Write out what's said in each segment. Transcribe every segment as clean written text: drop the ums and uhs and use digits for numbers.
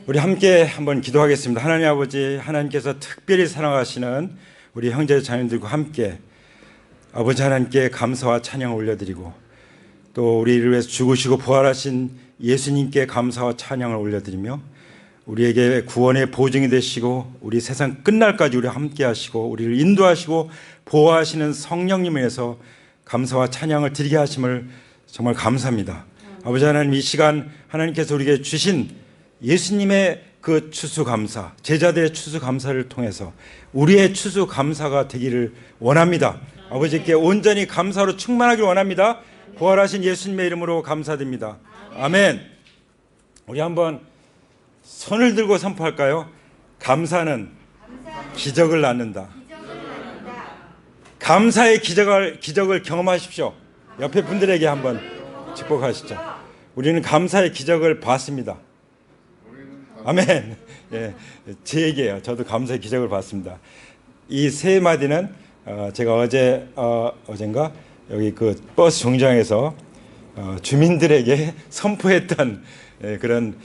우리 함께 한번 기도하겠습니다. 하나님 아버지, 하나님께서 특별히 사랑하시는 우리 형제 자매들과 함께 아버지 하나님께 감사와 찬양을 올려드리고 또 우리를 위해서 죽으시고 부활하신 예수님께 감사와 찬양을 올려드리며 우리에게 구원의 보증이 되시고 우리 세상 끝날까지 우리와 함께 하시고 우리를 인도하시고 보호하시는 성령님에 의해서 감사와 찬양을 드리게 하심을 정말 감사합니다. 아버지 하나님, 이 시간 하나님께서 우리에게 주신 예수님의 그 추수감사, 제자들의 추수감사를 통해서 우리의 추수감사가 되기를 원합니다. 아버지께 온전히 감사로 충만하길 원합니다. 부활하신 예수님의 이름으로 감사드립니다. 아멘. 우리 한번 손을 들고 선포할까요? 감사는 기적을 낳는다. 감사의 기적을 경험하십시오. 옆에 분들에게 한번 축복하시죠. 우리는 감사의 기적을 봤습니다. 아멘. 예, 제 얘기예요. 저도 감사의 기적을 봤습니다. 이 세 마디는 제가 어젠가 여기 그 버스 정류장에서 주민들에게 선포했던 그런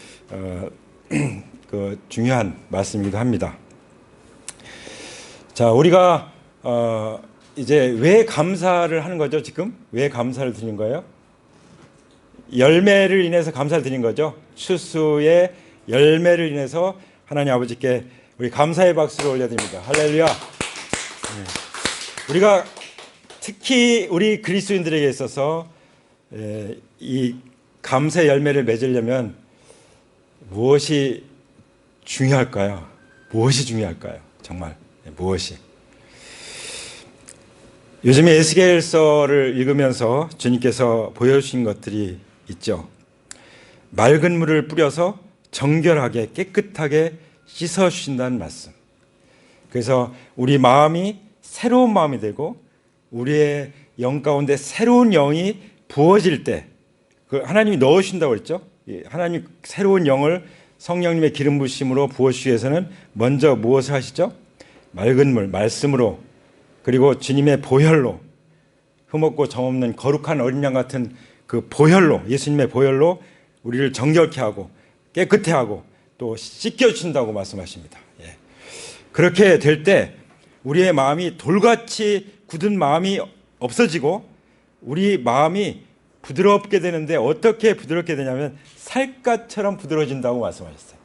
그 중요한 말씀이기도 합니다. 자, 우리가 이제 왜 감사를 하는 거죠? 지금 왜 감사를 드리는 거예요? 열매를 인해서 감사를 드리는 거죠. 추수의 열매를 인해서 하나님 아버지께 우리 감사의 박수를 올려드립니다. 할렐루야. 우리가 특히 우리 그리스도인들에게 있어서 이 감사의 열매를 맺으려면 무엇이 중요할까요? 무엇이 중요할까요? 정말 무엇이? 요즘에 에스겔서를 읽으면서 주님께서 보여주신 것들이 있죠. 맑은 물을 뿌려서 정결하게 깨끗하게 씻어주신다는 말씀. 그래서 우리 마음이 새로운 마음이 되고 우리의 영 가운데 새로운 영이 부어질 때 하나님이 넣으신다고 그랬죠. 하나님 새로운 영을 성령님의 기름 부으심으로 부어주시기 위해서는 먼저 무엇을 하시죠? 맑은 물, 말씀으로, 그리고 주님의 보혈로, 흠없고 점없는 거룩한 어린 양 같은 그 보혈로, 예수님의 보혈로 우리를 정결케 하고 깨끗해 하고 또 씻겨주신다고 말씀하십니다. 예. 그렇게 될 때 우리의 마음이 돌같이 굳은 마음이 없어지고 우리 마음이 부드럽게 되는데, 어떻게 부드럽게 되냐면 살갗처럼 부드러워진다고 말씀하셨어요.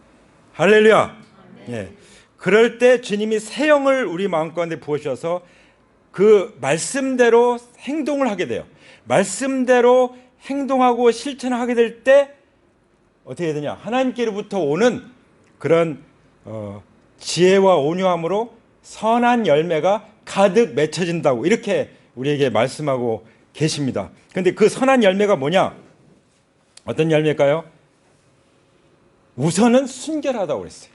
할렐루야. 예. 그럴 때 주님이 새 영을 우리 마음 가운데 부으셔서 그 말씀대로 행동을 하게 돼요. 말씀대로 행동하고 실천하게 될 때 어떻게 되냐? 하나님께로부터 오는 그런 지혜와 온유함으로 선한 열매가 가득 맺혀진다고 이렇게 우리에게 말씀하고 계십니다. 그런데 그 선한 열매가 뭐냐? 어떤 열매일까요? 우선은 순결하다고 그랬어요.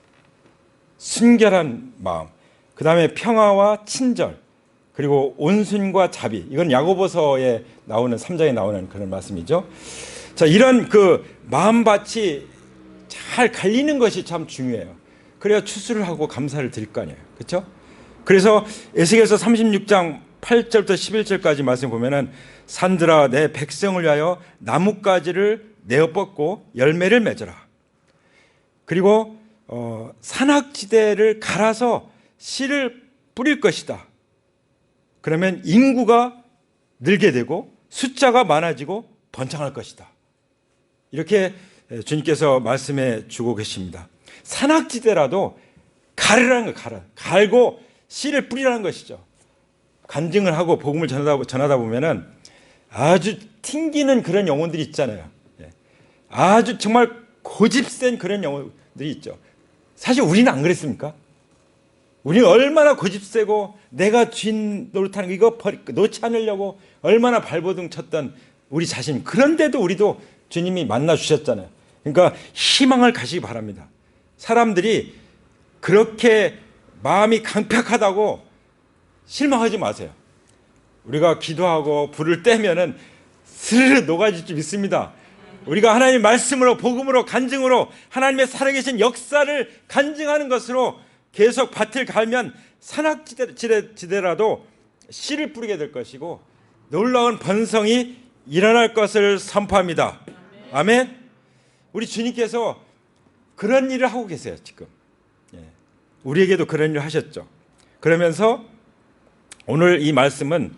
순결한 마음, 그 다음에 평화와 친절, 그리고 온순과 자비. 이건 야고보서에 나오는 3장에 나오는 그런 말씀이죠. 자, 이런 그 마음밭이 잘 갈리는 것이 참 중요해요. 그래야 추수를 하고 감사를 드릴 거 아니에요. 그렇죠? 그래서 에스겔서 36장 8절부터 11절까지 말씀 보면은 산들아 내 백성을 위하여 나뭇가지를 내어 뻗고 열매를 맺어라. 그리고 산악지대를 갈아서 씨를 뿌릴 것이다. 그러면 인구가 늘게 되고 숫자가 많아지고 번창할 것이다. 이렇게 주님께서 말씀해 주고 계십니다. 산악지대라도 가르라는 거, 갈고 씨를 뿌리라는 것이죠. 간증을 하고 복음을 전하다 보면은 아주 튕기는 그런 영혼들이 있잖아요. 아주 정말 고집센 그런 영혼들이 있죠. 사실 우리는 안 그랬습니까? 우리는 얼마나 고집세고 내가 주인 노릇하는 거 이거 놓지 않으려고 얼마나 발버둥 쳤던 우리 자신. 그런데도 우리도 주님이 만나 주셨잖아요. 그러니까 희망을 가시기 바랍니다. 사람들이 그렇게 마음이 강팍하다고 실망하지 마세요. 우리가 기도하고 불을 떼면은 스르르 녹아질 줄 믿습니다. 우리가 하나님의 말씀으로 복음으로 간증으로 하나님의 살아계신 역사를 간증하는 것으로 계속 밭을 갈면 산악지대라도 씨를 뿌리게 될 것이고 놀라운 번성이 일어날 것을 선포합니다. 아멘. 우리 주님께서 그런 일을 하고 계세요, 지금. 우리에게도 그런 일을 하셨죠. 그러면서 오늘 이 말씀은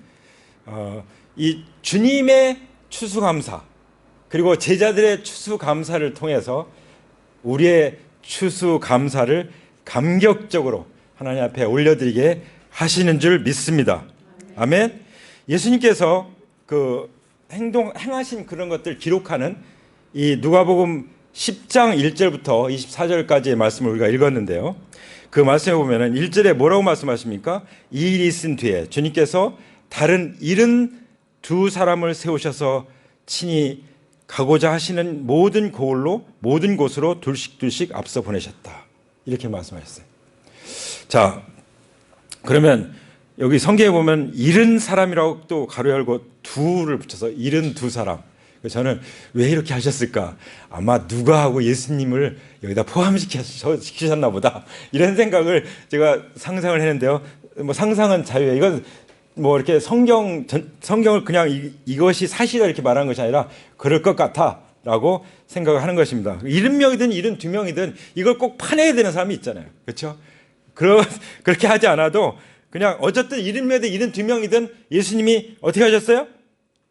이 주님의 추수감사 그리고 제자들의 추수감사를 통해서 우리의 추수감사를 감격적으로 하나님 앞에 올려드리게 하시는 줄 믿습니다. 아멘. 예수님께서 그 행하신 그런 것들 기록하는 이 누가복음 10장 1절부터 24절까지의 말씀을 우리가 읽었는데요. 그 말씀에 보면은 1절에 뭐라고 말씀하십니까? 이 일이 있은 뒤에 주님께서 다른 72사람을 세우셔서 친히 가고자 하시는 모든 곳으로 둘씩 앞서 보내셨다. 이렇게 말씀하셨어요. 자, 그러면 여기 성경에 보면 70사람이라고 또 가로 열고 두를 붙여서 72사람. 저는 왜 이렇게 하셨을까? 아마 누가하고 예수님을 여기다 포함시키셨나 보다. 이런 생각을 제가 상상을 했는데요. 뭐 상상은 자유예요. 이건 뭐 이렇게 성경을 그냥 이것이 사실이다 이렇게 말하는 것이 아니라 그럴 것 같아라고 생각을 하는 것입니다. 70명이든 72명이든 이걸 꼭 파내야 되는 사람이 있잖아요. 그렇죠? 그렇게 하지 않아도 그냥 어쨌든 70명이든 72명이든 예수님이 어떻게 하셨어요?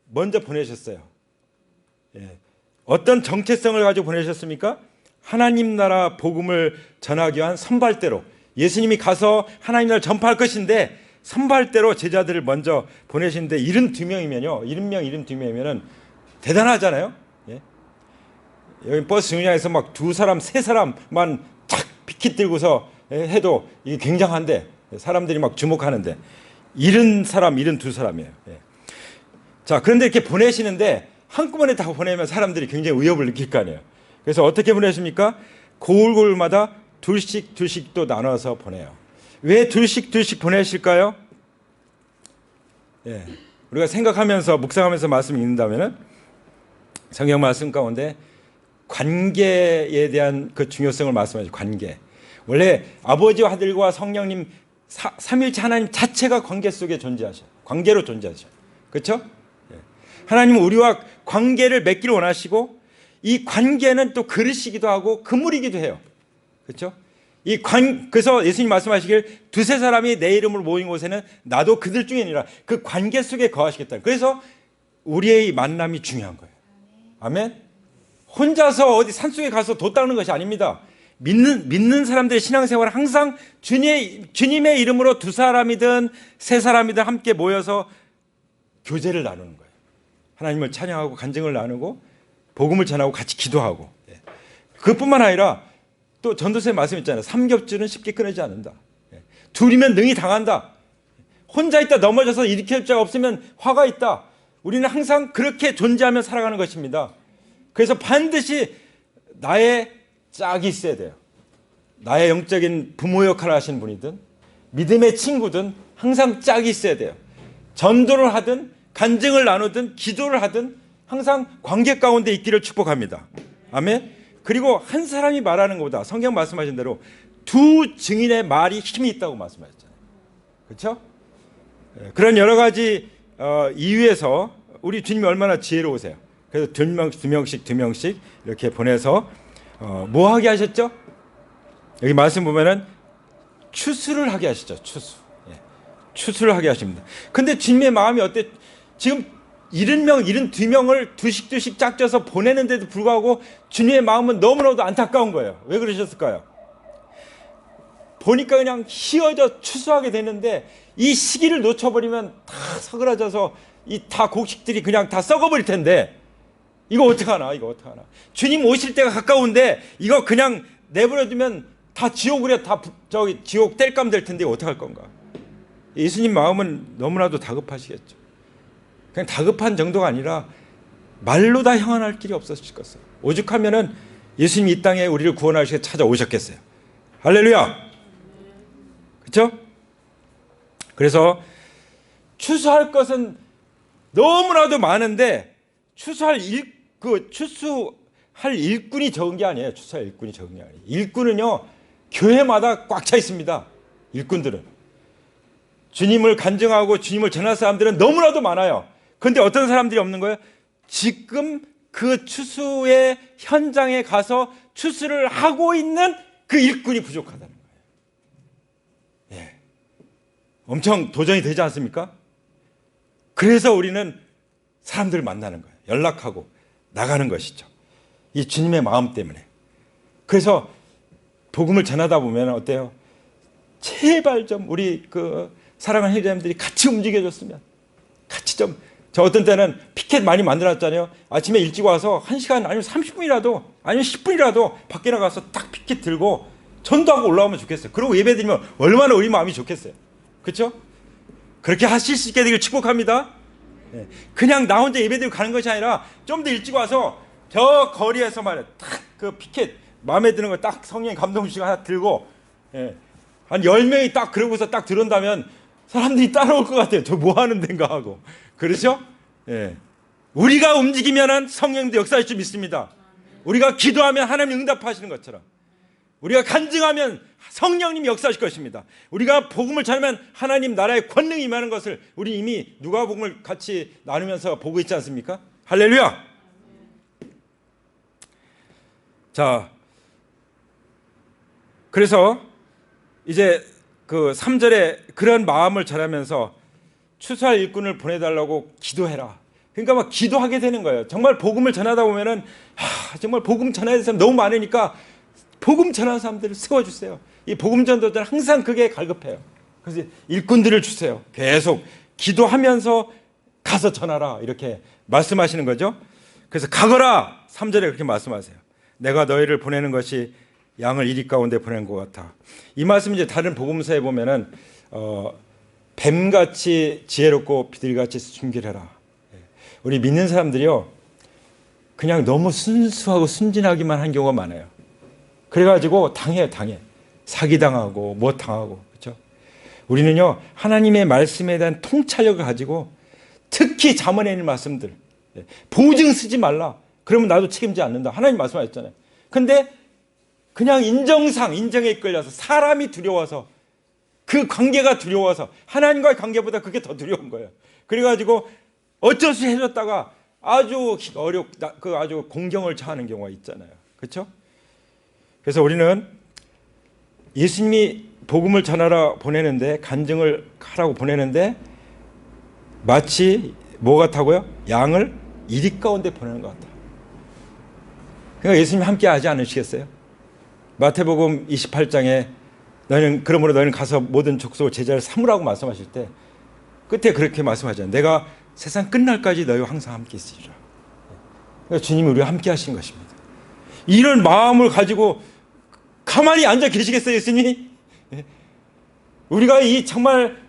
먼저 보내셨어요. 어떤 정체성을 가지고 보내셨습니까? 하나님 나라 복음을 전하기 위한 선발대로 예수님이 가서 하나님 나라를 전파할 것인데 선발대로 제자들을 먼저 보내시는데 72명이면요. 70명, 72명이면은 대단하잖아요. 여기 버스 정류장에서 막 2사람, 3사람만 탁 피켓 들고서 해도 이게 굉장한데 사람들이 막 주목하는데 70사람, 72사람이에요. 자, 그런데 이렇게 보내시는데 한꺼번에 다 보내면 사람들이 굉장히 위협을 느낄 거 아니에요. 그래서 어떻게 보내십니까? 고을고을마다 둘씩 또 나눠서 보내요. 왜 둘씩 보내실까요? 우리가 생각하면서 묵상하면서 말씀 읽는다면은 성경 말씀 가운데 관계에 대한 그 중요성을 말씀하죠. 관계. 원래 아버지와 아들과 성령님 삼일체 하나님 자체가 관계 속에 존재하셔요. 관계로 존재하셔요. 그렇죠? 하나님은 우리와 관계를 맺기를 원하시고 이 관계는 또 그릇이기도 하고 그물이기도 해요. 그렇죠? 그래서 예수님 말씀하시길 2-3사람이 내 이름으로 모인 곳에는 나도 그들 중에 아니라 그 관계 속에 거하시겠다. 그래서 우리의 만남이 중요한 거예요. 아멘. 혼자서 어디 산속에 가서 돛 닦는 것이 아닙니다. 믿는 사람들의 신앙생활은 항상 주님의 이름으로 2사람이든 3사람이든 함께 모여서 교제를 나누는 거예요. 하나님을 찬양하고 간증을 나누고 복음을 전하고 같이 기도하고. 그뿐만 아니라 또 전도서에 말씀 있잖아요. 삼겹줄은 쉽게 끊어지지 않는다. 둘이면 능히 당한다. 혼자 있다 넘어져서 일으킬 자가 없으면 화가 있다. 우리는 항상 그렇게 존재하며 살아가는 것입니다. 그래서 반드시 나의 짝이 있어야 돼요. 나의 영적인 부모 역할을 하시는 분이든 믿음의 친구든 항상 짝이 있어야 돼요. 전도를 하든 간증을 나누든 기도를 하든 항상 관계 가운데 있기를 축복합니다. 아멘. 그리고 한 사람이 말하는 것보다 성경 말씀하신 대로 2 증인의 말이 힘이 있다고 말씀하셨잖아요. 그렇죠? 그런 여러 가지 이유에서 우리 주님이 얼마나 지혜로우세요. 그래서 2명씩 이렇게 보내서 뭐 하게 하셨죠? 여기 말씀 보면은 추수를 하게 하시죠. 추수를 하게 하십니다. 근데 주님의 마음이 어때? 지금 70명, 72명을 두씩 짝져서 보내는데도 불구하고 주님의 마음은 너무나도 안타까운 거예요. 왜 그러셨을까요? 보니까 그냥 휘어져 추수하게 되는데 이 시기를 놓쳐버리면 다 서그라져서 이 다 곡식들이 그냥 다 썩어버릴 텐데 이거 어떡하나. 주님 오실 때가 가까운데 이거 그냥 내버려두면 다 지옥으로 지옥 뗄감 될 텐데 어떡할 건가. 예수님 마음은 너무나도 다급하시겠죠. 그냥 다급한 정도가 아니라 말로 다 형언할 길이 없었을 것이에요. 오죽하면은 예수님 이 땅에 우리를 구원하시게 찾아오셨겠어요. 할렐루야. 그렇죠? 그래서 추수할 것은 너무나도 많은데 추수할 일꾼이 적은 게 아니에요. 추수할 일꾼이 적은 게 아니에요. 일꾼은요 교회마다 꽉 차 있습니다. 일꾼들은 주님을 간증하고 주님을 전할 사람들은 너무나도 많아요. 그런데 어떤 사람들이 없는 거예요? 지금 그 추수의 현장에 가서 추수를 하고 있는 그 일꾼이 부족하다는 거예요. 예. 엄청 도전이 되지 않습니까? 그래서 우리는 사람들을 만나는 거예요. 연락하고 나가는 것이죠. 이 주님의 마음 때문에. 그래서 복음을 전하다 보면 어때요? 제발 좀 우리 그 사랑하는 형제님들이 같이 움직여줬으면, 같이 좀, 저 어떤 때는 피켓 많이 만들었잖아요. 아침에 일찍 와서 1시간 아니면 30분이라도 아니면 10분이라도 밖에 나가서 딱 피켓 들고 전도하고 올라오면 좋겠어요. 그리고 예배 드리면 얼마나 우리 마음이 좋겠어요. 그렇죠? 그렇게 하실 수 있게 되길 축복합니다. 그냥 나 혼자 예배 드리고 가는 것이 아니라 좀 더 일찍 와서 저 거리에서 말이야, 딱 그 피켓 마음에 드는 거 딱 성령 감동 주시고 하나 들고, 한 10명이 딱 그러고서 딱 들어온다면 사람들이 따라올 것 같아요. 저 뭐 하는 데인가 하고. 그렇죠? 우리가 움직이면 성령도 역사할 줄 믿습니다. 우리가 기도하면 하나님 응답하시는 것처럼, 우리가 간증하면 성령님이 역사하실 것입니다. 우리가 복음을 전하면 하나님 나라의 권능이 임하는 것을 우리 이미 누가복음을 같이 나누면서 보고 있지 않습니까? 할렐루야. 자, 그래서 이제 그 3절에 그런 마음을 전하면서 추수할 일꾼을 보내달라고 기도해라. 그러니까 막 기도하게 되는 거예요. 정말 복음을 전하다 보면은 정말 복음 전해야 되는 사람 너무 많으니까 복음 전하는 사람들을 세워주세요. 이 복음 전도자는 항상 그게 갈급해요. 그래서 일꾼들을 주세요. 계속 기도하면서 가서 전하라 이렇게 말씀하시는 거죠. 그래서 가거라 3절에 그렇게 말씀하세요. 내가 너희를 보내는 것이 양을 이리 가운데 보내는 것 같아. 이 말씀 이제 다른 복음서에 보면은 뱀같이 지혜롭고 비둘기같이 순결해라. 우리 믿는 사람들이요, 그냥 너무 순수하고 순진하기만 한 경우가 많아요. 그래가지고 당해 사기당하고 뭐 당하고. 그렇죠? 우리는요 하나님의 말씀에 대한 통찰력을 가지고, 특히 잠언에 있는 말씀들, 보증 쓰지 말라. 그러면 나도 책임지지 않는다. 하나님 말씀하셨잖아요. 근데 그냥 인정에 이끌려서, 사람이 두려워서, 그 관계가 두려워서, 하나님과의 관계보다 그게 더 두려운 거예요. 그래가지고 어쩔 수 해줬다가 아주 아주 공경을 처하는 경우가 있잖아요. 그렇죠? 그래서 우리는 예수님이 복음을 전하라 보내는데, 간증을 하라고 보내는데 마치 뭐 같다고요? 양을 이리 가운데 보내는 것 같다. 그러니까 예수님이 함께 하지 않으시겠어요? 마태복음 28장에 그러므로 너희는 가서 모든 족속 제자를 삼으라고 말씀하실 때 끝에 그렇게 말씀하잖아요. 내가 세상 끝날까지 너희와 항상 함께 있으리라. 그러니까 주님이 우리와 함께 하신 것입니다. 이런 마음을 가지고 가만히 앉아 계시겠어요, 예수님이? 우리가 정말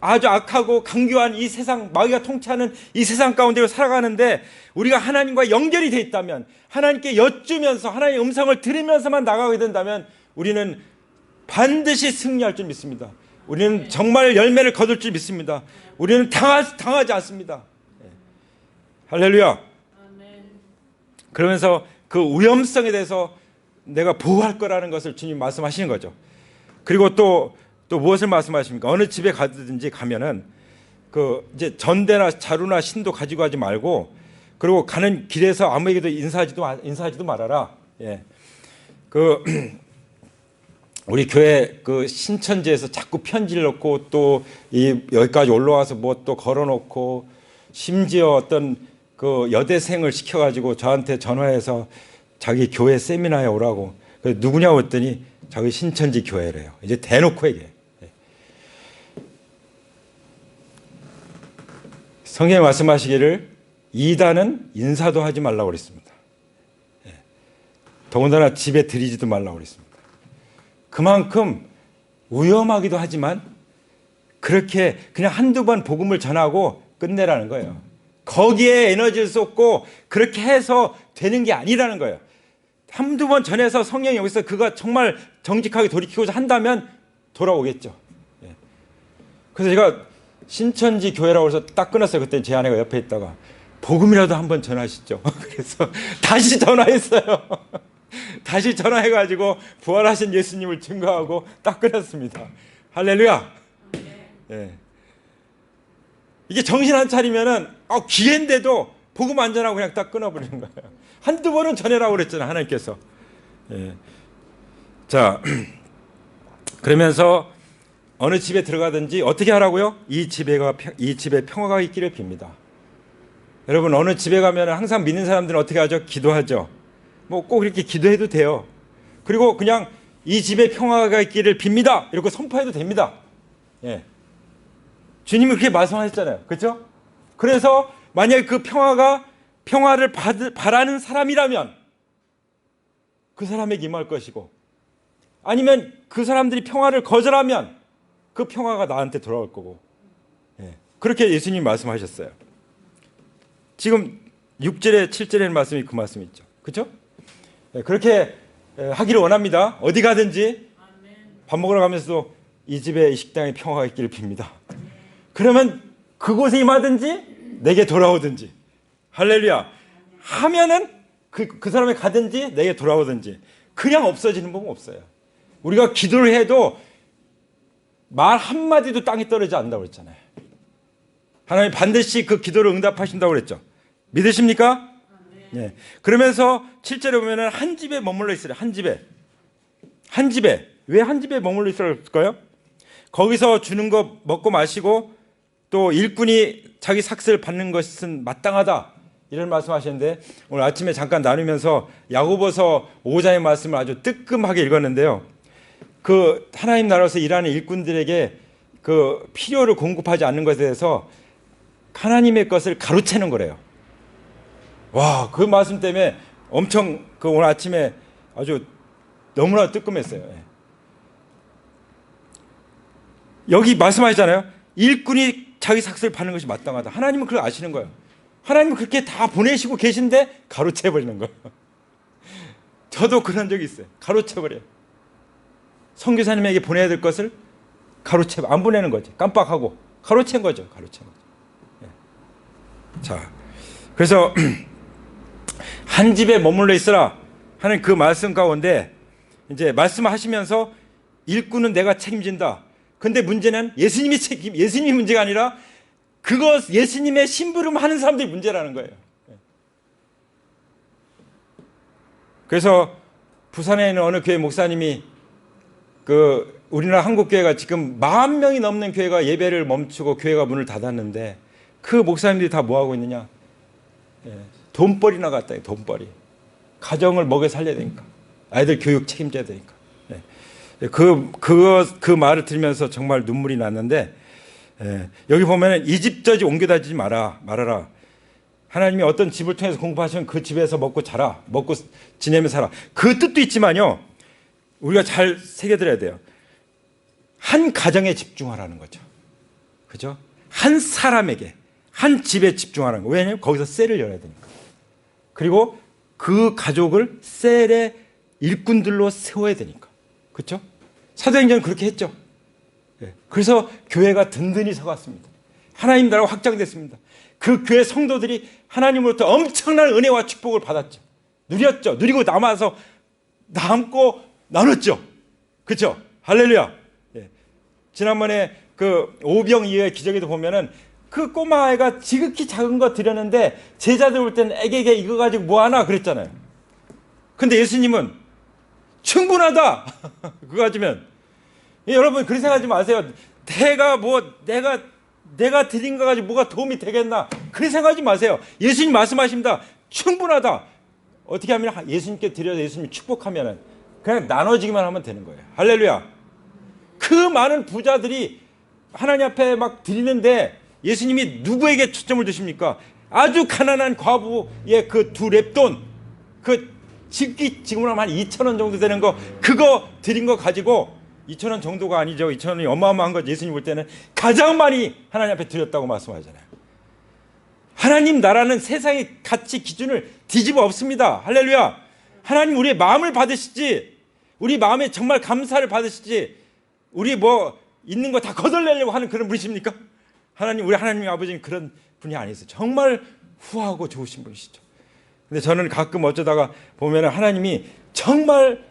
아주 악하고 강교한 이 세상, 마귀가 통치하는 이 세상 가운데 살아가는데, 우리가 하나님과 연결이 되어 있다면, 하나님께 여쭈면서 하나님의 음성을 들으면서만 나가게 된다면 우리는 반드시 승리할 줄 믿습니다. 우리는 정말 열매를 거둘 줄 믿습니다. 우리는 당하지 않습니다. 할렐루야. 그러면서 그 위험성에 대해서 내가 보호할 거라는 것을 주님 말씀하시는 거죠. 그리고 또 무엇을 말씀하십니까? 어느 집에 가든지 가면은 이제 전대나 자루나 신도 가지고 가지 말고, 그리고 가는 길에서 아무에게도 인사하지도 말아라. 우리 교회 신천지에서 자꾸 편지를 넣고, 또 여기까지 올라와서 뭐 또 걸어놓고, 심지어 어떤 여대생을 시켜가지고 저한테 전화해서 자기 교회 세미나에 오라고. 누구냐고 했더니 자기 신천지 교회래요. 이제 대놓고 얘기해. 성경에 말씀하시기를 이단은 인사도 하지 말라고 그랬습니다. 더군다나 집에 들이지도 말라고 그랬습니다. 그만큼 위험하기도 하지만 그렇게 그냥 한두 번 복음을 전하고 끝내라는 거예요. 거기에 에너지를 쏟고 그렇게 해서 되는 게 아니라는 거예요. 한두 번 전해서 성령이 여기서 그가 정말 정직하게 돌이키고자 한다면 돌아오겠죠. 그래서 제가 신천지 교회라고 해서 딱 끊었어요. 그때 제 아내가 옆에 있다가 복음이라도 한번 전하시죠. 그래서 다시 전화했어요. 다시 전화해가지고 부활하신 예수님을 증거하고 딱 끊었습니다. 할렐루야. 이게 정신 안 차리면은 기회인데도 복음 안 전하고 그냥 딱 끊어버리는 거예요. 한두 번은 전해라고 그랬잖아요, 하나님께서. 예. 자, 그러면서 어느 집에 들어가든지 어떻게 하라고요? 이 집에 평화가 있기를 빕니다. 여러분, 어느 집에 가면 항상 믿는 사람들은 어떻게 하죠? 기도하죠. 뭐 꼭 이렇게 기도해도 돼요. 그리고 그냥 이 집에 평화가 있기를 빕니다, 이렇게 선포해도 됩니다. 예. 주님이 그렇게 말씀하셨잖아요. 그렇죠? 그래서 만약에 그 평화를 바라는 사람이라면 그 사람에게 임할 것이고, 아니면 그 사람들이 평화를 거절하면 그 평화가 나한테 돌아올 거고. 예. 그렇게 예수님이 말씀하셨어요. 지금 6절에 7절에 말씀이 그 말씀이 있죠. 그렇죠? 예. 그렇게 하기를 원합니다. 어디 가든지 밥 먹으러 가면서도 이 집에 이 식당에 평화가 있기를 빕니다. 그러면 그곳에 임하든지 내게 돌아오든지, 할렐루야, 하면은 그 사람이 가든지 내게 돌아오든지 그냥 없어지는 법은 없어요. 우리가 기도를 해도 말 한마디도 땅에 떨어지지 않는다고 그랬잖아요. 하나님 반드시 그 기도를 응답하신다고 그랬죠. 믿으십니까? 네. 그러면서 7절에 보면은 한 집에 머물러 있으래. 한 집에. 왜 한 집에 머물러 있을까요? 거기서 주는 거 먹고 마시고 또 일꾼이 자기 삭슬을 받는 것은 마땅하다, 이런 말씀하셨는데, 오늘 아침에 잠깐 나누면서 야고보서 5장의 말씀을 아주 뜨끔하게 읽었는데요. 그 하나님 나라에서 일하는 일꾼들에게 그 필요를 공급하지 않는 것에 대해서 하나님의 것을 가로채는 거래요. 와, 그 말씀 때문에 엄청 그 오늘 아침에 아주 너무나 뜨끔했어요. 예. 여기 말씀하셨잖아요. 일꾼이 자기 삭슬을 받는 것이 마땅하다. 하나님은 그걸 아시는 거예요. 하나님은 그렇게 다 보내시고 계신데 가로채버리는 거예요. 저도 그런 적이 있어요. 가로채버려요. 선교사님에게 보내야 될 것을 안 보내는 거죠. 깜빡하고 가로챈 거죠. 예. 자, 그래서 한 집에 머물러 있으라 하는 그 말씀 가운데 이제 말씀하시면서 일꾼은 내가 책임진다. 근데 문제는 예수님이 문제가 아니라 그것 예수님의 심부름 하는 사람들이 문제라는 거예요. 그래서 부산에 있는 어느 교회 목사님이 그 우리나라 한국교회가 지금 10,000명이 넘는 교회가 예배를 멈추고 교회가 문을 닫았는데 그 목사님들이 다 뭐 하고 있느냐? 돈벌이 나갔다. 돈벌이. 가정을 먹여 살려야 되니까. 아이들 교육 책임져야 되니까. 그 말을 들으면서 정말 눈물이 났는데, 여기 보면은 이 집 저 집 옮겨 다니지 말아라. 하나님이 어떤 집을 통해서 공급하시면 그 집에서 먹고 자라, 먹고 지내며 살아. 그 뜻도 있지만요, 우리가 잘 새겨들어야 돼요. 한 가정에 집중하라는 거죠. 그죠? 한 사람에게, 한 집에 집중하라는 거. 왜냐하면 거기서 셀을 열어야 되니까. 그리고 그 가족을 셀의 일꾼들로 세워야 되니까. 그렇죠? 사도행전은 그렇게 했죠. 그래서 교회가 든든히 서갔습니다. 하나님 나라가 확장됐습니다. 그 교회 성도들이 하나님으로부터 엄청난 은혜와 축복을 받았죠. 누렸죠. 누리고 남아서 남고 나눴죠. 그렇죠? 할렐루야. 지난번에 그 오병이어의 기적에도 보면은 그 꼬마아이가 지극히 작은 거 드렸는데 제자들 올 때는 애게게 이거 가지고 뭐 하나 그랬잖아요. 근데 예수님은 충분하다. 그거 가지면. 여러분 그렇게 생각하지 마세요. 내가 드린 거 가지고 뭐가 도움이 되겠나. 그렇게 생각하지 마세요. 예수님 말씀하십니다. 충분하다. 어떻게 하면 예수님께 드려서 예수님이 축복하면은 그냥 나눠지기만 하면 되는 거예요. 할렐루야. 그 많은 부자들이 하나님 앞에 막 드리는데 예수님이 누구에게 초점을 두십니까? 아주 가난한 과부의 그 2렙돈, 그 지금으로 하면 한 2,000원 정도 되는 거, 그거 드린 거 가지고 2,000원 정도가 아니죠. 2,000원이 어마어마한 거. 예수님 볼 때는 가장 많이 하나님 앞에 드렸다고 말씀하잖아요. 하나님 나라는 세상의 가치 기준을 뒤집어 엎습니다. 할렐루야. 하나님 우리의 마음을 받으시지, 우리 마음에 정말 감사를 받으시지, 우리 뭐 있는 거 다 거덜내려고 하는 그런 분이십니까? 우리 하나님 아버지는 그런 분이 아니세요. 정말 후하고 좋으신 분이시죠. 근데 저는 가끔 어쩌다가 보면 하나님이 정말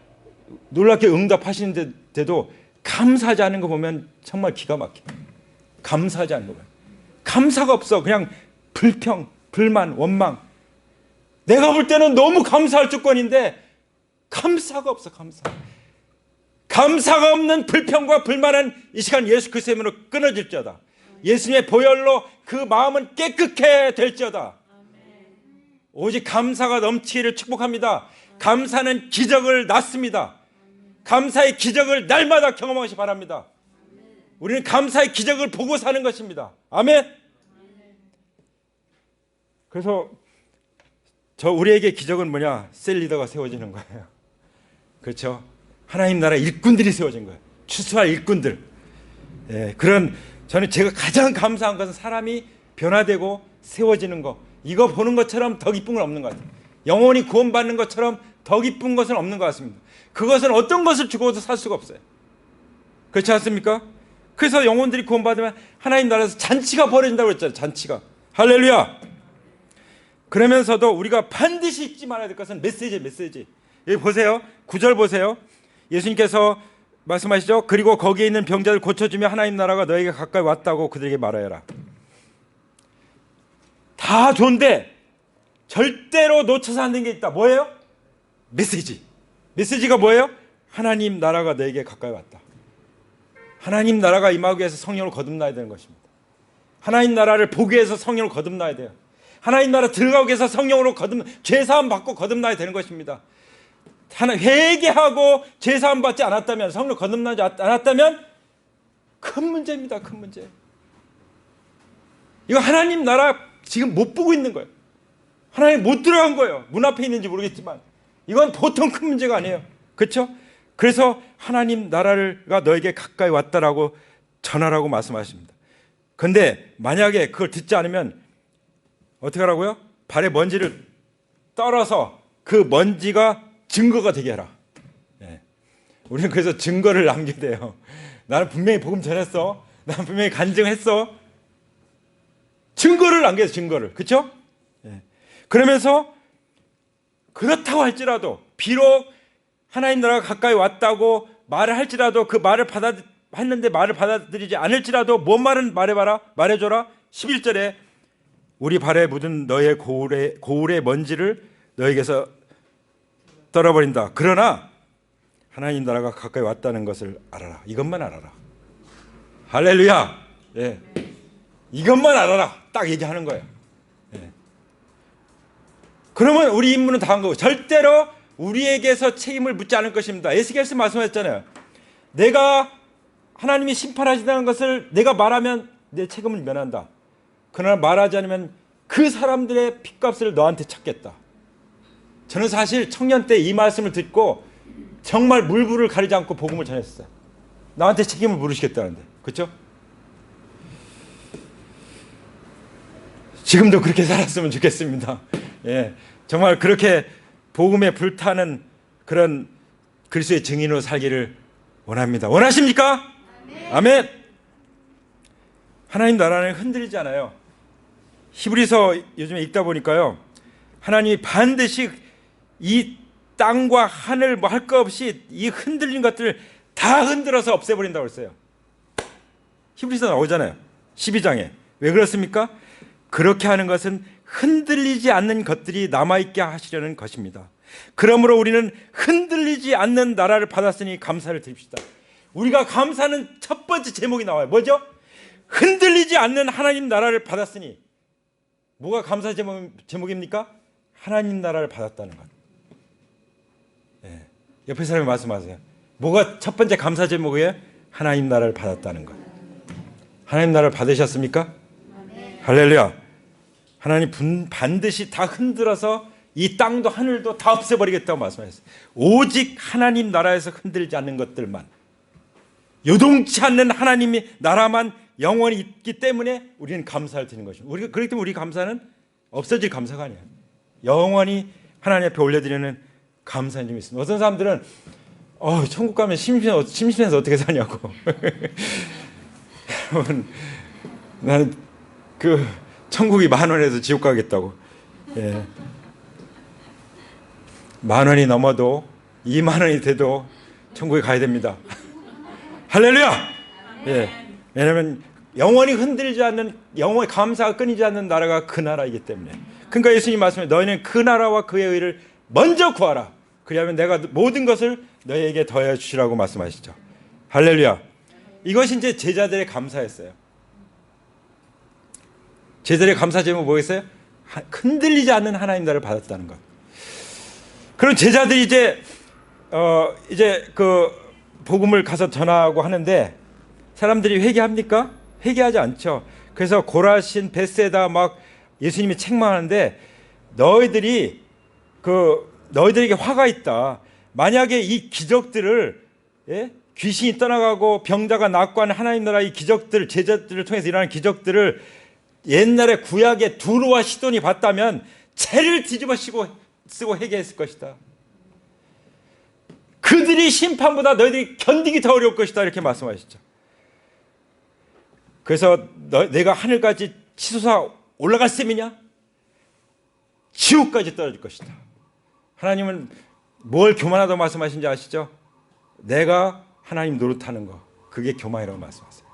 놀랍게 응답하시는데도 감사하지 않은 거 보면 정말 기가 막혀요. 감사하지 않는 거 보면 감사가 없어. 그냥 불평, 불만, 원망. 내가 볼 때는 너무 감사할 조건인데 감사가 없어. 감사가 없는 불평과 불만은 이 시간 예수 그리스도의 이름으로 끊어질지어다. 예수님의 보혈로 그 마음은 깨끗해 될지어다. 오직 감사가 넘치기를 축복합니다. 감사는 기적을 낳습니다. 감사의 기적을 날마다 경험하시 바랍니다. 우리는 감사의 기적을 보고 사는 것입니다. 아멘. 그래서 우리에게 기적은 뭐냐? 셀 리더가 세워지는 거예요. 그렇죠? 하나님 나라 일꾼들이 세워진 거예요. 추수할 일꾼들. 예, 저는 제가 가장 감사한 것은 사람이 변화되고 세워지는 거. 이거 보는 것처럼 더 기쁜 건 없는 것 같아요. 영원히 구원받는 것처럼 더 기쁜 것은 없는 것 같습니다. 그것은 어떤 것을 주고도 살 수가 없어요. 그렇지 않습니까? 그래서 영혼들이 구원받으면 하나님 나라에서 잔치가 벌어진다고 했잖아요. 잔치가. 할렐루야. 그러면서도 우리가 반드시 잊지 말아야 될 것은 메시지. 여기 보세요. 9절 보세요. 예수님께서 말씀하시죠. 그리고 거기에 있는 병자를 고쳐주며 하나님 나라가 너에게 가까이 왔다고 그들에게 말하여라. 다 좋은데 절대로 놓쳐서 안 되는 게 있다. 뭐예요? 메시지가 뭐예요? 하나님 나라가 너에게 가까이 왔다. 하나님 나라가 임하기 위해서 성령을 거듭나야 되는 것입니다. 하나님 나라를 보기 위해서 성령을 거듭나야 돼요. 하나님 나라 들어가기 위해서 성령으로 죄사함 받고 거듭나야 되는 것입니다. 회개하고 죄사함 받지 않았다면, 성령 거듭나지 않았다면 큰 문제입니다. 큰 문제. 이거 하나님 나라 지금 못 보고 있는 거예요. 하나님 못 들어간 거예요. 문 앞에 있는지 모르겠지만 이건 보통 큰 문제가 아니에요. 그렇죠? 그래서 하나님 나라가 너에게 가까이 왔다라고 전하라고 말씀하십니다. 그런데 만약에 그걸 듣지 않으면 어떻게 하라고요? 발에 먼지를 떨어서 그 먼지가 증거가 되게 해라. 예. 우리는 그래서 증거를 남겨야 돼요. 나는 분명히 복음 전했어. 나는 분명히 간증했어. 증거를 남겨야 돼요. 증거를. 그렇죠? 예. 그러면서 그렇다고 할지라도 비록 하나님 나라가 가까이 왔다고 말을 할지라도 그 말을 했는데 말을 받아들이지 않을지라도 뭔 말은 말해줘라. 11절에 우리 발에 묻은 너의 고울의 먼지를 너에게서 떨어버린다. 그러나 하나님 나라가 가까이 왔다는 것을 알아라. 이것만 알아라. 할렐루야. 예. 이것만 알아라. 딱 얘기하는 거예요. 예. 그러면 우리 임무는 다 한 거고 절대로 우리에게서 책임을 묻지 않을 것입니다. 에스겔서 말씀하셨잖아요. 내가 하나님이 심판하신다는 것을 내가 말하면 내 책임을 면한다. 그러나 말하지 않으면 그 사람들의 핏값을 너한테 찾겠다. 저는 사실 청년 때 이 말씀을 듣고 정말 물불을 가리지 않고 복음을 전했어요. 나한테 책임을 물으시겠다는데. 그렇죠? 지금도 그렇게 살았으면 좋겠습니다. 예, 정말 그렇게 복음에 불타는 그런 그리스도의 증인으로 살기를 원합니다. 원하십니까? 아멘. 하나님 나라는 흔들리지 않아요. 히브리서 요즘에 읽다 보니까요, 하나님이 반드시 이 땅과 하늘 뭐 할 거 없이 이 흔들린 것들을 다 흔들어서 없애버린다고 했어요. 히브리서 나오잖아요. 12장에. 왜 그렇습니까? 그렇게 하는 것은 흔들리지 않는 것들이 남아있게 하시려는 것입니다. 그러므로 우리는 흔들리지 않는 나라를 받았으니 감사를 드립시다. 우리가 감사하는 첫 번째 제목이 나와요. 뭐죠? 흔들리지 않는 하나님 나라를 받았으니. 뭐가 감사 제목입니까? 하나님 나라를 받았다는 것. 네. 옆에 사람이 말씀하세요. 뭐가 첫 번째 감사 제목이에요? 하나님 나라를 받았다는 것. 하나님 나라를 받으셨습니까? 네. 할렐루야. 하나님 반드시 다 흔들어서 이 땅도 하늘도 다 없애버리겠다고 말씀하셨어요. 오직 하나님 나라에서 흔들지 않는 것들만, 요동치 않는 하나님의 나라만 영원히 있기 때문에 우리는 감사를 드리는 것입니다. 그렇기 때문에 우리 감사는 없어질 감사가 아니에요. 영원히 하나님 앞에 올려드리는 감사의 점이 있습니다. 어떤 사람들은 천국 가면 심심해서 어떻게 사냐고. 여러분, 나는 천국이 10,000원에서 지옥 가겠다고. 예. 10,000원이 넘어도 20,000원이 돼도 천국에 가야 됩니다. 할렐루야. 예. 왜냐하면 영원히 흔들지 않는, 영원히 감사가 끊이지 않는 나라가 그 나라이기 때문에 그러니까 예수님 말씀에 너희는 그 나라와 그의 의를 먼저 구하라. 그리하면 내가 모든 것을 너희에게 더해 주시라고 말씀하시죠. 할렐루야. 이것이 이제 제자들의 감사였어요. 제자들의 감사 제목은 뭐겠어요? 흔들리지 않는 하나님 나라를 받았다는 것. 그럼 제자들이 이제 그 복음을 가서 전하고 하는데 사람들이 회개합니까? 회개하지 않죠. 그래서 고라신, 벳세다 막 예수님이 책망하는데 너희들에게 화가 있다. 만약에 이 기적들을 귀신이 떠나가고 병자가 낫고 하는 하나님 나라 이 기적들, 제자들을 통해서 일어나는 기적들을 옛날에 구약의 두루와 시돈이 봤다면 채를 뒤집어 쓰고 회개했을 것이다. 그들이 심판보다 너희들이 견디기 더 어려울 것이다. 이렇게 말씀하시죠. 그래서 내가 하늘까지 치솟아 올라갈 셈이냐? 지옥까지 떨어질 것이다. 하나님은 뭘 교만하다고 말씀하신지 아시죠? 내가 하나님 노릇하는 거, 그게 교만이라고 말씀하세요.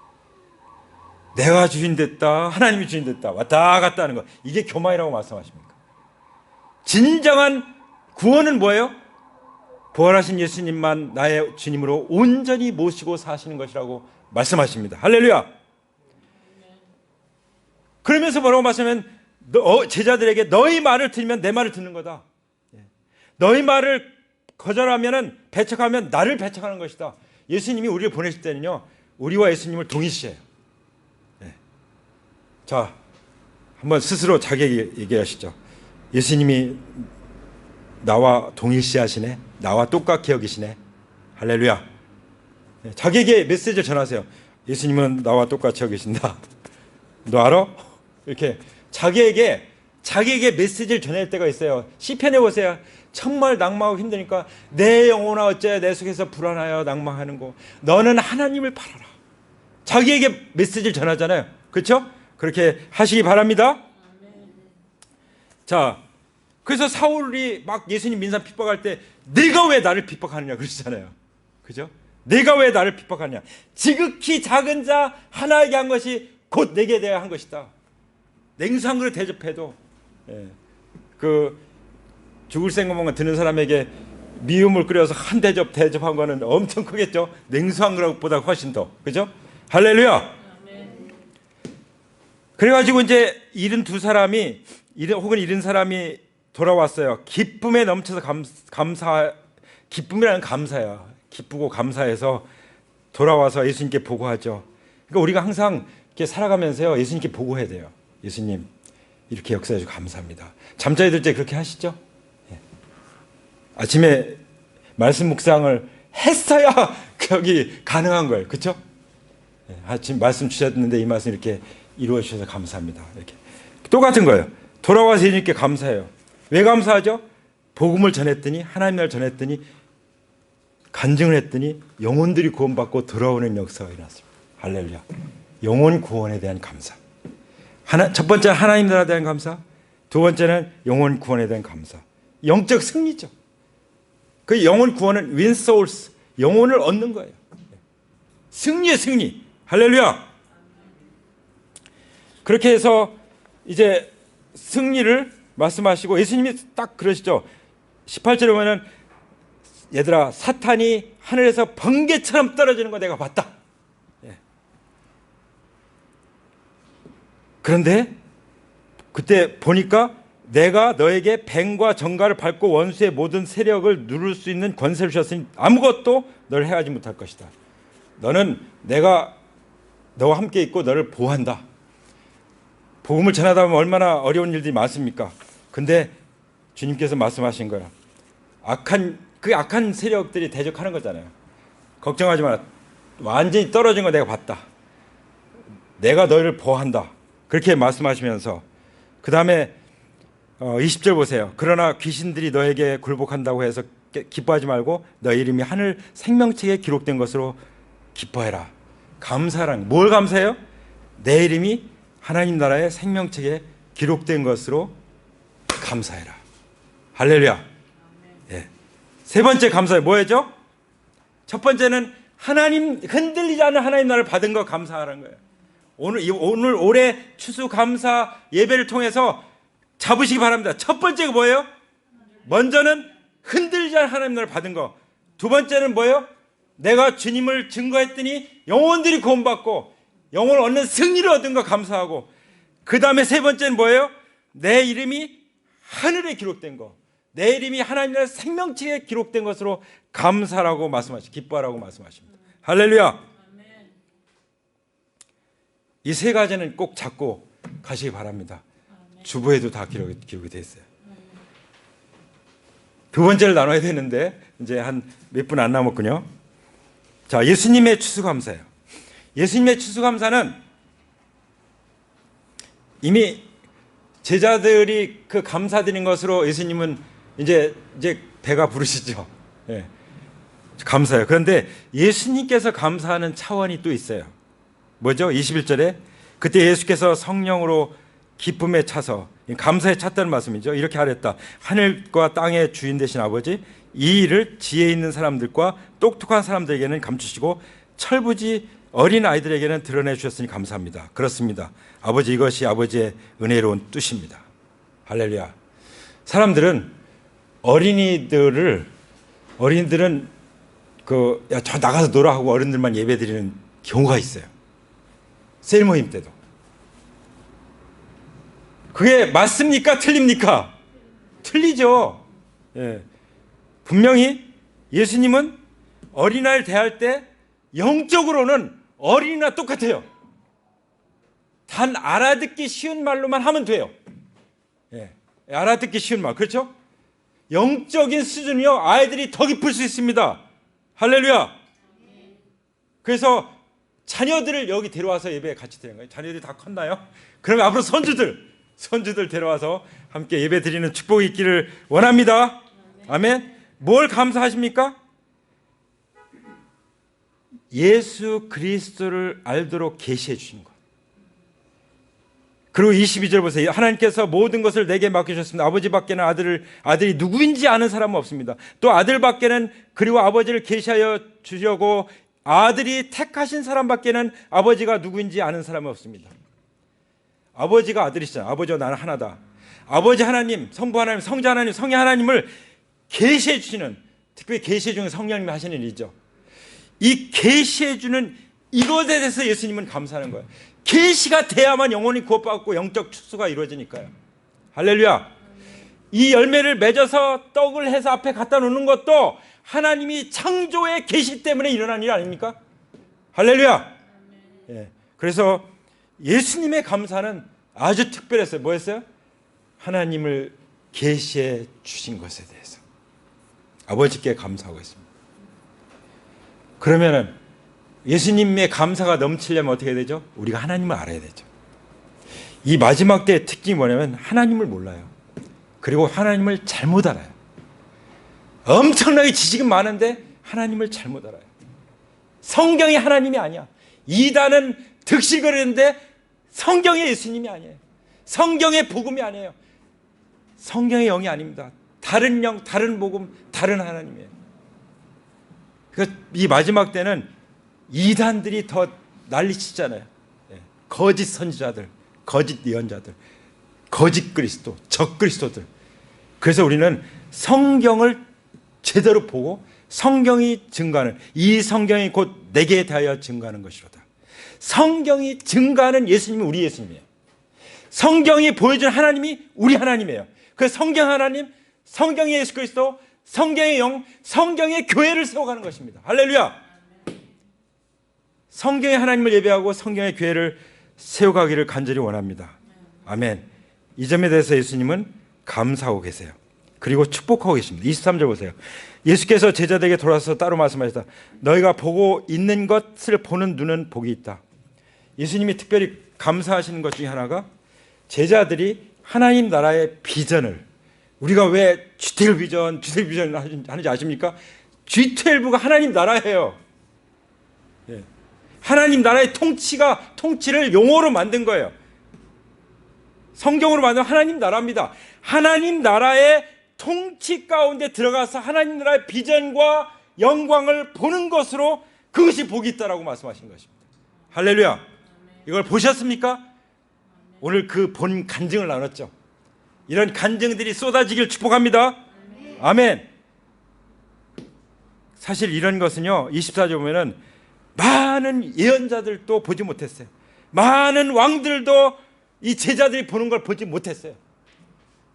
내가 주인 됐다, 하나님이 주인 됐다, 왔다 갔다 하는 거, 이게 교만이라고 말씀하십니까? 진정한 구원은 뭐예요? 부활하신 예수님만 나의 주님으로 온전히 모시고 사시는 것이라고 말씀하십니다. 할렐루야. 그러면서 뭐라고 말씀하면 제자들에게 너희 말을 들으면 내 말을 듣는 거다. 너희 말을 거절하면 배척하면 나를 배척하는 것이다. 예수님이 우리를 보내실 때는요, 우리와 예수님을 동일시해요. 자, 한번 스스로 자기에게 얘기하시죠. 예수님이 나와 동일시하시네. 나와 똑같게 여기시네. 할렐루야. 자기에게 메시지를 전하세요. 예수님은 나와 똑같이 여기신다. 너 알아? 이렇게 자기에게 메시지를 전할 때가 있어요. 시편에 보세요. 정말 낙망하고 힘드니까 내 영혼아 어째 내 속에서 불안하여 낙망하는 거. 너는 하나님을 바라라. 자기에게 메시지를 전하잖아요. 그렇죠? 그렇게 하시기 바랍니다. 자, 그래서 사울이 막 예수님 민상 핍박할 때 네가 왜 나를 핍박하느냐 그러시잖아요. 그죠? 내가 왜 나를 핍박하느냐. 지극히 작은 자 하나에게 한 것이 곧 내게 대하여 한 것이다. 냉수한 그릇 대접해도 죽을 생각만 드는 사람에게 미음을 끓여서 한 대접한 거는 엄청 크겠죠. 냉수한 그릇보다 훨씬 더. 그죠? 할렐루야. 그래가지고 이제 72사람이 혹은 70사람이 돌아왔어요. 기쁨에 넘쳐서 기쁨이라는 감사야. 기쁘고 감사해서 돌아와서 예수님께 보고하죠. 그러니까 우리가 항상 이렇게 살아가면서요, 예수님께 보고해야 돼요. 예수님 이렇게 역사해 주셔서 감사합니다. 잠자리 들 때 그렇게 하시죠? 아침에 말씀 묵상을 했어야 여기 가능한 거예요. 그렇죠? 아침 말씀 주셨는데 이 말씀 이렇게 이루어 주셔서 감사합니다. 이렇게 똑같은 거예요. 돌아와서 예수님께 감사해요. 왜 감사하죠? 복음을 전했더니 하나님 나라를 전했더니 간증을 했더니 영혼들이 구원받고 돌아오는 역사가 일어났습니다. 할렐루야. 영혼 구원에 대한 감사. 첫 번째는 하나님 나라에 대한 감사. 두 번째는 영혼 구원에 대한 감사. 영적 승리죠. 그 영혼 구원은 win souls, 영혼을 얻는 거예요. 승리의 승리. 할렐루야. 그렇게 해서 이제 승리를 말씀하시고 예수님이 딱 그러시죠. 18절에 보면은 얘들아 사탄이 하늘에서 번개처럼 떨어지는 거 내가 봤다. 그런데 그때 보니까 내가 너에게 뱀과 정갈을 밟고 원수의 모든 세력을 누를 수 있는 권세를 주셨으니 아무것도 너를 해하지 못할 것이다. 너는 내가 너와 함께 있고 너를 보호한다. 복음을 전하다 보면 얼마나 어려운 일들이 많습니까? 근데 주님께서 말씀하신 거야. 악한 세력들이 대적하는 거잖아요. 걱정하지 마라. 완전히 떨어진 거 내가 봤다. 내가 너희를 보호한다. 그렇게 말씀하시면서 그 다음에 20절 보세요. 그러나 귀신들이 너에게 굴복한다고 해서 기뻐하지 말고 너희 이름이 하늘 생명책에 기록된 것으로 기뻐해라. 감사랑 뭘 감사해요? 내 이름이 하나님 나라의 생명책에 기록된 것으로 감사해라. 할렐루야. 예. 세 번째 감사해 뭐였죠? 첫 번째는 하나님 흔들리지 않는 하나님 나라를 받은 거 감사하라는 거예요. 오늘 올해 추수감사 예배를 통해서 잡으시기 바랍니다. 첫 번째가 뭐예요? 먼저는 흔들지 않은 하나님 나라를 받은 거. 두 번째는 뭐예요? 내가 주님을 증거했더니 영혼들이 구원받고 영혼을 얻는 승리를 얻은 거 감사하고, 그 다음에 세 번째는 뭐예요? 내 이름이 하늘에 기록된 거, 내 이름이 하나님 나라 생명책에 기록된 것으로 감사라고 말씀하십니다. 기뻐하라고 말씀하십니다. 할렐루야. 이 세 가지는 꼭 잡고 가시기 바랍니다. 주보에도 다 기록이 되어 있어요. 두 번째를 나눠야 되는데 이제 한 몇 분 안 남았군요. 자, 예수님의 추수감사예요. 예수님의 추수감사는 이미 제자들이 그 감사드린 것으로 예수님은 이제 배가 부르시죠. 예. 감사해요. 그런데 예수님께서 감사하는 차원이 또 있어요. 뭐죠? 21절에 그때 예수께서 성령으로 기쁨에 차서, 감사에 찼다는 말씀이죠. 이렇게 하랬다. 하늘과 땅의 주인 되신 아버지, 이 일을 지혜 있는 사람들과 똑똑한 사람들에게는 감추시고 철부지 어린 아이들에게는 드러내 주셨으니 감사합니다. 그렇습니다. 아버지, 이것이 아버지의 은혜로운 뜻입니다. 할렐루야. 사람들은 어린이들은 저 나가서 놀아 하고 어른들만 예배 드리는 경우가 있어요. 셀 모임 때도. 그게 맞습니까? 틀립니까? 틀리죠. 예. 분명히 예수님은 어린아이를 대할 때 영적으로는 어린이나 똑같아요. 단 알아듣기 쉬운 말로만 하면 돼요. 예. 알아듣기 쉬운 말. 그렇죠? 영적인 수준이요, 아이들이 더 깊을 수 있습니다. 할렐루야. 그래서 자녀들을 여기 데려와서 예배에 같이 드리는 거예요. 자녀들이 다 컸나요? 그러면 앞으로 손주들 데려와서 함께 예배 드리는 축복이 있기를 원합니다. 아멘. 뭘 감사하십니까? 예수 그리스도를 알도록 계시해 주신 것. 그리고 22절 보세요. 하나님께서 모든 것을 내게 맡기셨습니다. 아버지 밖에는 아들이 누구인지 아는 사람은 없습니다. 또 아들 밖에는 그리고 아버지를 계시하여 주려고 아들이 택하신 사람 밖에는 아버지가 누구인지 아는 사람은 없습니다. 아버지가 아들이시잖아요. 아버지와 나는 하나다. 아버지 하나님, 성부 하나님, 성자 하나님, 성령 하나님을 계시해 주시는, 특별히 계시해 주는 성령님이 하시는 일이죠. 이 계시해 주는 이것에 대해서 예수님은 감사하는 거예요. 계시가 돼야만 영혼이 구원받고 영적 축소가 이루어지니까요. 할렐루야. 이 열매를 맺어서 떡을 해서 앞에 갖다 놓는 것도 하나님이 창조의 계시 때문에 일어난 일 아닙니까? 할렐루야. 예. 그래서 예수님의 감사는 아주 특별했어요. 뭐였어요? 하나님을 계시해 주신 것에 대해서 아버지께 감사하고 있습니다. 그러면은 예수님의 감사가 넘치려면 어떻게 되죠? 우리가 하나님을 알아야 되죠. 이 마지막 때의 특징이 뭐냐면 하나님을 몰라요. 그리고 하나님을 잘못 알아요. 엄청나게 지식은 많은데 하나님을 잘못 알아요. 성경이 하나님이 아니야. 이단은 득실거리는데 성경의 예수님이 아니에요. 성경의 복음이 아니에요. 성경의 영이 아닙니다. 다른 영, 다른 복음, 다른 하나님이에요. 그러니까 이 마지막 때는 이단들이 더 난리치잖아요. 거짓 선지자들, 거짓 예언자들, 거짓 그리스도, 적 그리스도들. 그래서 우리는 성경을 제대로 보고 성경이 증거하는, 이 성경이 곧 내게 대하여 증거하는 것이로다. 성경이 증거하는 예수님이 우리 예수님이에요. 성경이 보여준 하나님이 우리 하나님이에요. 그 성경 하나님, 성경의 예수 그리스도, 성경의 영, 성경의 교회를 세워가는 것입니다. 할렐루야. 성경의 하나님을 예배하고 성경의 교회를 세워가기를 간절히 원합니다. 아멘. 이 점에 대해서 예수님은 감사하고 계세요. 그리고 축복하고 계십니다. 23절 보세요. 예수께서 제자들에게 돌아서 따로 말씀하셨다. 너희가 보고 있는 것을 보는 눈은 복이 있다. 예수님이 특별히 감사하시는 것 중에 하나가 제자들이 하나님 나라의 비전을, 우리가 왜 G12 비전 하는지 아십니까? G12가 하나님 나라예요. 예. 하나님 나라의 통치를 용어로 만든 거예요. 성경으로 만든 하나님 나라입니다. 하나님 나라의 통치 가운데 들어가서 하나님 나라의 비전과 영광을 보는 것으로 그것이 복이 있다라고 말씀하신 것입니다. 할렐루야. 이걸 보셨습니까? 오늘 그 본 간증을 나눴죠. 이런 간증들이 쏟아지길 축복합니다. 아멘. 사실 이런 것은요, 24절 보면은 많은 예언자들도 보지 못했어요. 많은 왕들도 이 제자들이 보는 걸 보지 못했어요.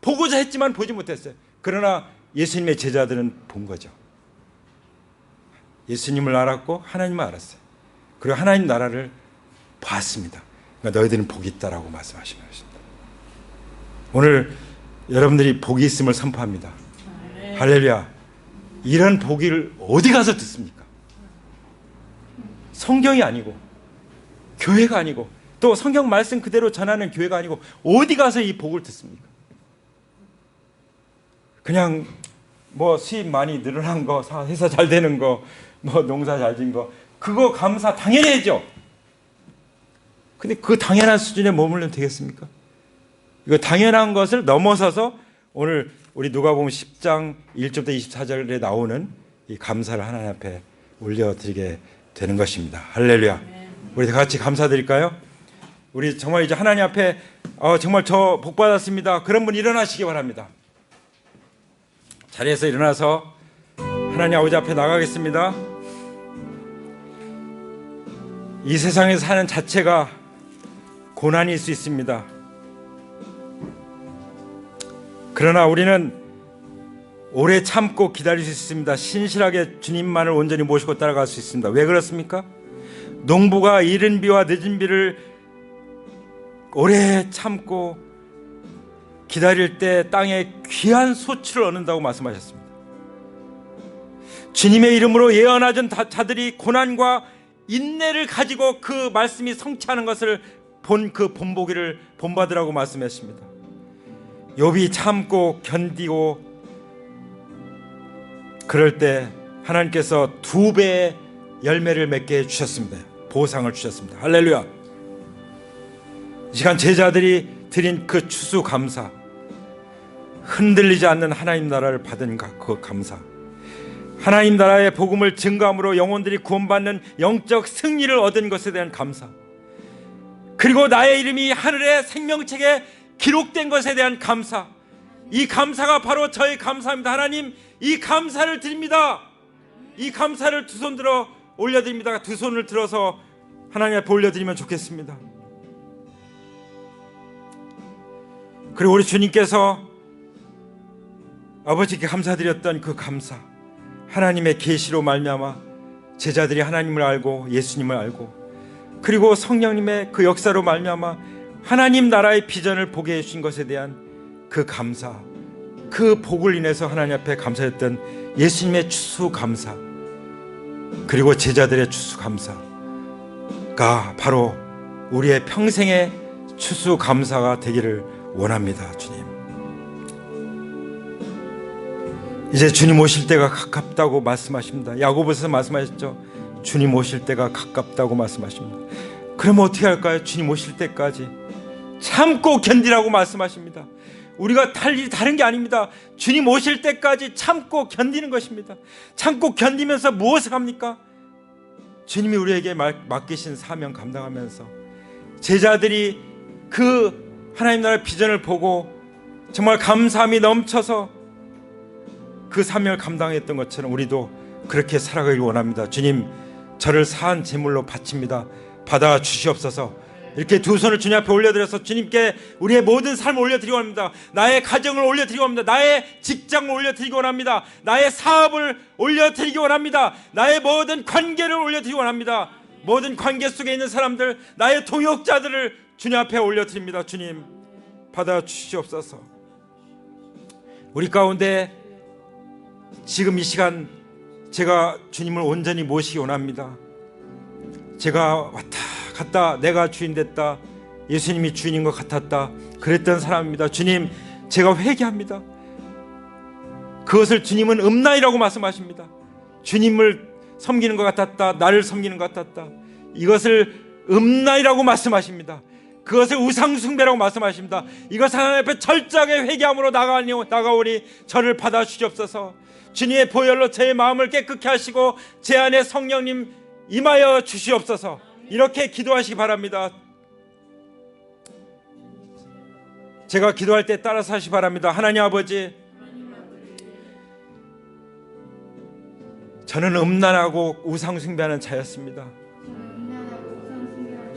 보고자 했지만 보지 못했어요. 그러나 예수님의 제자들은 본 거죠. 예수님을 알았고 하나님을 알았어요. 그리고 하나님 나라를 봤습니다. 그러니까 너희들은 복이 있다라고 말씀하신 것입니다. 오늘 여러분들이 복이 있음을 선포합니다. 할렐루야. 이런 복을 어디 가서 듣습니까? 성경이 아니고, 교회가 아니고, 또 성경 말씀 그대로 전하는 교회가 아니고 어디 가서 이 복을 듣습니까? 그냥 뭐 수입 많이 늘어난 거, 회사 잘 되는 거, 뭐 농사 잘 진 거, 그거 감사 당연히 해죠. 근데 그 당연한 수준에 머물면 되겠습니까? 이거 당연한 것을 넘어서서 오늘 우리 누가복음 10장 1절부터 24절에 나오는 이 감사를 하나님 앞에 올려드리게 되는 것입니다. 할렐루야. 우리 같이 감사드릴까요? 우리 정말 이제 하나님 앞에 정말 저 복 받았습니다. 그런 분 일어나시기 바랍니다. 자리에서 일어나서 하나님 아버지 앞에 나가겠습니다. 이 세상에 사는 자체가 고난일 수 있습니다. 그러나 우리는 오래 참고 기다릴 수 있습니다. 신실하게 주님만을 온전히 모시고 따라갈 수 있습니다. 왜 그렇습니까? 농부가 이른 비와 늦은 비를 오래 참고 기다릴 때 땅에 귀한 소출을 얻는다고 말씀하셨습니다. 주님의 이름으로 예언하던 자들이 고난과 인내를 가지고 그 말씀이 성취하는 것을 본 그 본보기를 본받으라고 말씀하십니다. 욥이 참고 견디고 그럴 때 하나님께서 2배의 열매를 맺게 해주셨습니다. 보상을 주셨습니다. 할렐루야. 이 시간 제자들이 드린 그 추수감사, 흔들리지 않는 하나님 나라를 받은 그 감사, 하나님 나라의 복음을 증거함으로 영혼들이 구원받는 영적 승리를 얻은 것에 대한 감사, 그리고 나의 이름이 하늘의 생명책에 기록된 것에 대한 감사, 이 감사가 바로 저의 감사입니다. 하나님, 이 감사를 드립니다. 이 감사를 두 손 들어 올려드립니다. 두 손을 들어서 하나님 앞에 올려드리면 좋겠습니다. 그리고 우리 주님께서 아버지께 감사드렸던 그 감사, 하나님의 계시로 말미암아 제자들이 하나님을 알고 예수님을 알고, 그리고 성령님의 그 역사로 말미암아 하나님 나라의 비전을 보게 해주신 것에 대한 그 감사, 그 복을 인해서 하나님 앞에 감사했던 예수님의 추수감사, 그리고 제자들의 추수감사가 바로 우리의 평생의 추수감사가 되기를 원합니다. 주님, 이제 주님 오실 때가 가깝다고 말씀하십니다. 야고보서에서 말씀하셨죠. 주님 오실 때가 가깝다고 말씀하십니다. 그러면 어떻게 할까요? 주님 오실 때까지 참고 견디라고 말씀하십니다. 우리가 할 일이 다른 게 아닙니다. 주님 오실 때까지 참고 견디는 것입니다. 참고 견디면서 무엇을 합니까? 주님이 우리에게 맡기신 사명 감당하면서 제자들이 그 하나님 나라의 비전을 보고 정말 감사함이 넘쳐서 그 사명을 감당했던 것처럼 우리도 그렇게 살아가길 원합니다. 주님, 저를 사한 제물로 바칩니다. 받아 주시옵소서. 이렇게 두 손을 주님 앞에 올려드려서 주님께 우리의 모든 삶을 올려드리고 합니다. 나의 가정을 올려드리고 합니다. 나의 직장을 올려드리고 원합니다. 나의 사업을 올려드리기 원합니다. 나의 모든 관계를 올려드리고 원합니다. 모든 관계 속에 있는 사람들, 나의 동역자들을 주님 앞에 올려드립니다. 주님, 받아 주시옵소서. 우리 가운데 지금 이 시간 제가 주님을 온전히 모시기 원합니다. 제가 왔다 갔다 내가 주인 됐다, 예수님이 주인인 것 같았다, 그랬던 사람입니다. 주님, 제가 회개합니다. 그것을 주님은 음란이라고 말씀하십니다. 주님을 섬기는 것 같았다, 나를 섬기는 것 같았다, 이것을 음란이라고 말씀하십니다. 그것을 우상숭배라고 말씀하십니다. 이것을 하나님 앞에 철저하게 회개함으로 나가오니 저를 받아주시옵소서. 주님의 보혈로 제 마음을 깨끗게 하시고 제 안에 성령님 임하여 주시옵소서. 이렇게 기도하시기 바랍니다. 제가 기도할 때 따라서 하시 바랍니다. 하나님 아버지, 저는 음란하고 우상 숭배하는 자였습니다.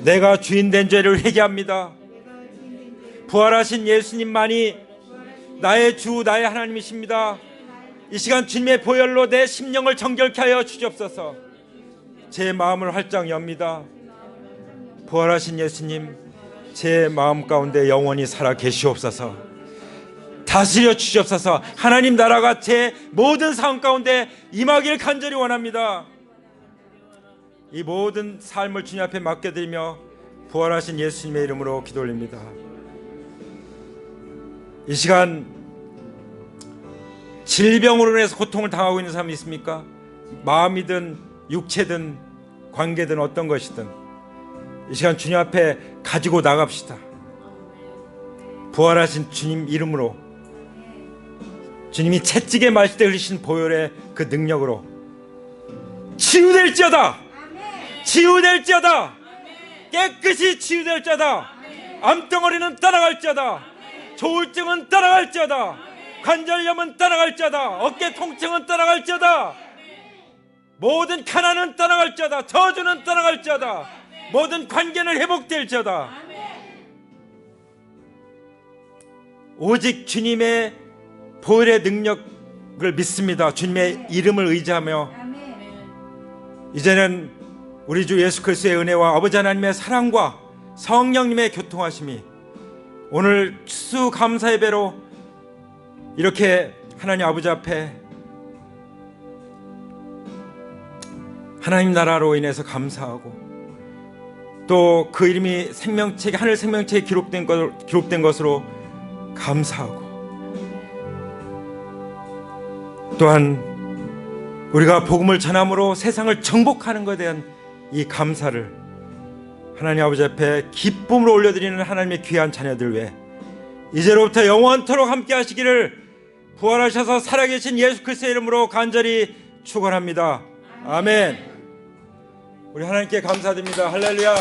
내가 주인 된 죄를 회개합니다. 부활하신 예수님만이 나의 주, 나의 하나님이십니다. 이 시간 주님의 보혈로 내 심령을 정결케 하여 주시옵소서. 제 마음을 활짝 엽니다. 부활하신 예수님, 제 마음 가운데 영원히 살아 계시옵소서. 다스려 주시옵소서. 하나님 나라가 제 모든 상황 가운데 임하길 간절히 원합니다. 이 모든 삶을 주님 앞에 맡겨드리며 부활하신 예수님의 이름으로 기도 올립니다. 이 시간 질병으로 인해서 고통을 당하고 있는 사람이 있습니까? 마음이든 육체든 관계든 어떤 것이든 이 시간 주님 앞에 가지고 나갑시다. 부활하신 주님 이름으로, 주님이 채찍에 말실 때 흘리신 보혈의 그 능력으로 치유될지어다. 치유될지어다. 깨끗이 치유될지어다. 암덩어리는 따라갈지어다. 조울증은 따라갈지어다. 관절염은 따라갈지어다. 어깨 통증은 따라갈지어다. 모든 가난은 따라갈지어다. 저주는 따라갈지어다. 모든 관계는 회복될지어다. 오직 주님의 보혈의 능력을 믿습니다. 주님의 이름을 의지하며 이제는 우리 주 예수 그리스도의 은혜와 아버지 하나님의 사랑과 성령님의 교통하심이 오늘 추수감사 예배로 이렇게 하나님 아버지 앞에 하나님 나라로 인해서 감사하고 또 그 이름이 생명책에, 하늘 생명책에 기록된 것으로 감사하고 또한 우리가 복음을 전함으로 세상을 정복하는 것에 대한 이 감사를 하나님 아버지 앞에 기쁨으로 올려드리는 하나님의 귀한 자녀들 외에 이제로부터 영원토록 함께 하시기를 부활하셔서 살아계신 예수 그리스도의 이름으로 간절히 축원합니다. 아멘. 우리 하나님께 감사드립니다. 할렐루야.